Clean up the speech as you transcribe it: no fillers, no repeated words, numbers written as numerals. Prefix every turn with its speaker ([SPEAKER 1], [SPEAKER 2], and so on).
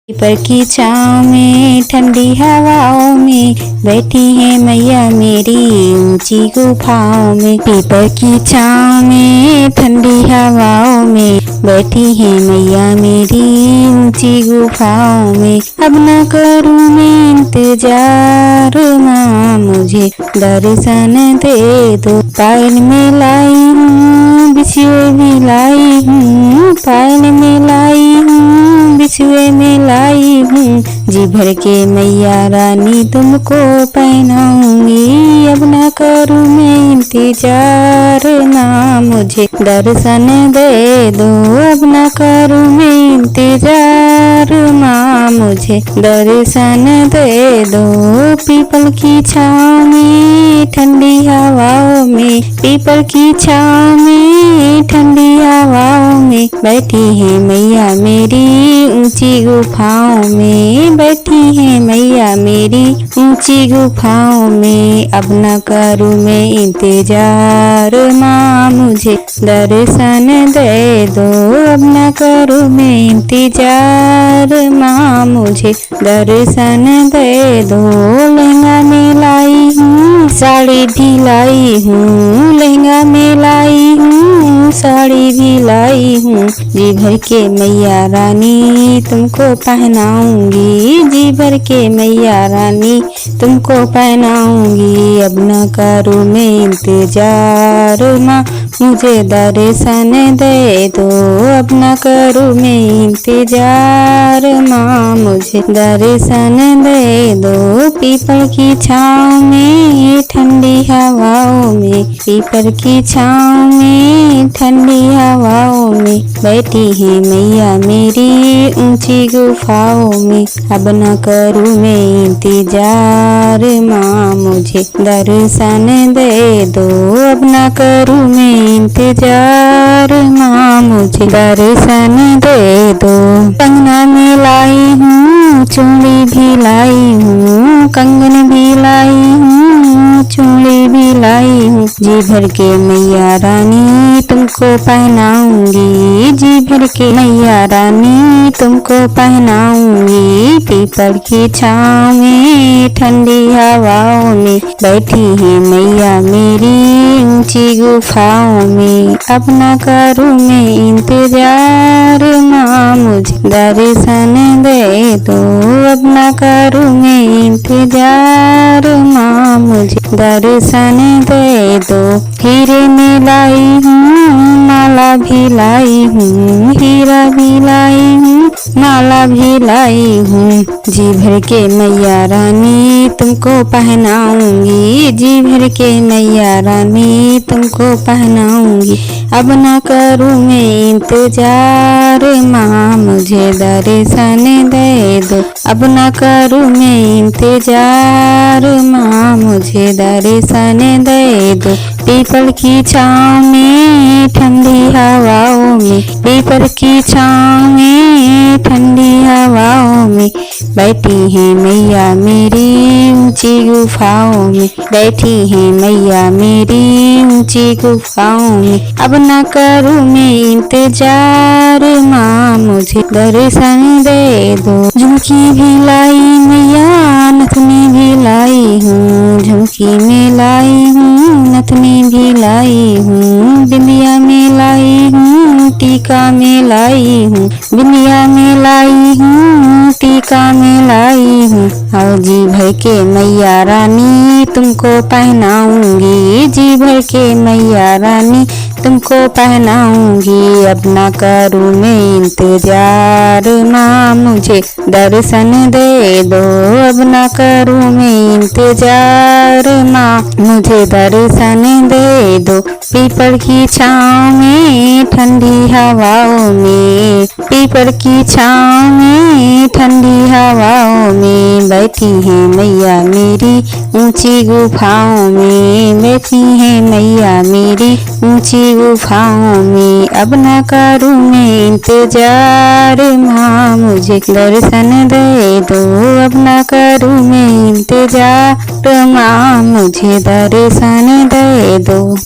[SPEAKER 1] People की छाँव में ठंडी हवाओं में बैठी है मैया मेरी ऊंची गुफाओं में। पीपल की छाँव में ठंडी हवाओं में बैठी है मैया मेरी ऊंची गुफाओं में। अब न करूँ मैं इंतजार माँ मुझे दर्शन दे दो। पायल में लाई हूँ बिछुए भी लाई हूँ, पायल में लाई हूँ बिछुए में लाई हूँ। जी भर के मैया रानी तुमको पहनाऊंगी। अब न करूँ मैं इंतजार माँ मुझे दर्शन दे दो। अब न करूँ मैं इंतजार माँ मुझे दर्शन दे दो। पीपल की छाँव में ठंडी हवाओं में, पीपल की छाँव में ठंडी हवाओं में बैठी है मैया मेरी ऊंची गुफाओं में। बैठी है मैया मेरी ऊंची गुफाओं में। अब न करूँ मैं इंतजार माँ मुझे दर्शन दे दो। अब न करूँ मैं इंतजार माँ मुझे दर्शन दे दो। लहंगा में लाई हूँ साड़ी भी लाई हूँ, लहंगा में लाई हूँ साड़ी भी लाई हूँ। जी भर के मैया रानी तुमको पहनाऊंगी। जी भर के मैया रानी तुमको पहनाऊंगी। अब न करूँ मैं इंतजार माँ मुझे दर्शन दे दो। अब न करूँ मैं इंतजार माँ मुझे दर्शन दे दो। पीपल की छाँव में ठंडी हवाओं में, पीपल की छाँव में ठंडी हवाओं में बैठी है मैया मेरी ऊंची गुफाओं में। अब न करूँ मैं इंतजार माँ मुझे दर्शन दे दो। अब न करूँ मैं इंतजार माँ मुझे दर्शन दे दो। कंगना में लाई हूँ चूड़ी भी लाई हूँ, कंगन भी लाई हूँ चूड़ी भी लाई हूँ। जी भर के मैया रानी तुमको पहनाऊंगी। जी भर के मैया रानी तुमको पहनाऊंगी। पीपल की छाँव में ठंडी हवाओं में बैठी है मैया मेरी ऊंची गुफाओं में। अब न करूँ मैं इंतजार माँ मुझे दर्शन दे दो। अब न करूँ मैं इंतजार माँ मुझे दर्शन दे दो। हीरे में लाई हूँ माला भी लाई हूँ, हीरा भी लाई हूँ माला भी लाई हूँ। जी भर के मैया रानी तुमको पहनाऊंगी। जी भर के मैया रानी तुमको पहनाऊंगी। अब न करूँ मैं इंतजार माँ मुझे दर्शन दे दो। अब न करूँ मैं इंतजार माँ मुझे दर्शन दे दो। पीपल की छाँव में ठंडी हवाओं में, पीपल की छाँव में ठंडी हवाओं में बैठी है मैया मेरी ऊंची गुफाओं में। बैठी है मैया मेरी ऊंची गुफाओं में। अब न करूँ मैं इंतजार माँ मुझे दर्शन दे दो। झुमकी भी लाई मैया नथनी भी लाई हूँ, झुमकी में लाई हूँ नथनी भी लाई हूँ। बिंदिया में लाई हूँ टीका में लाई हूँ, बिंदिया में लाई हूँ टीका में लाई हूँ। और जी भर के मैया रानी तुमको पहनाऊंगी। जी भर के मैया रानी तुमको पहनाऊंगी। अब न करूँ मैं इंतजार माँ मुझे दर्शन दे दो। अब न करूँ मैं इंतजार माँ मुझे दर्शन दे दो। पीपल की छाँव में ठंडी हवाओं में, पीपल की छाँव में ठंडी हवाओं में बैठी है मैया मेरी ऊंची गुफाओं में। बैठी है मैया मेरी ऊंची गुफाओं में। अब न करूँ मैं इंतजार माँ मुझे दर्शन दे दो। अब न करूँ मैं इंतजार माँ मुझे दर्शन दे दो।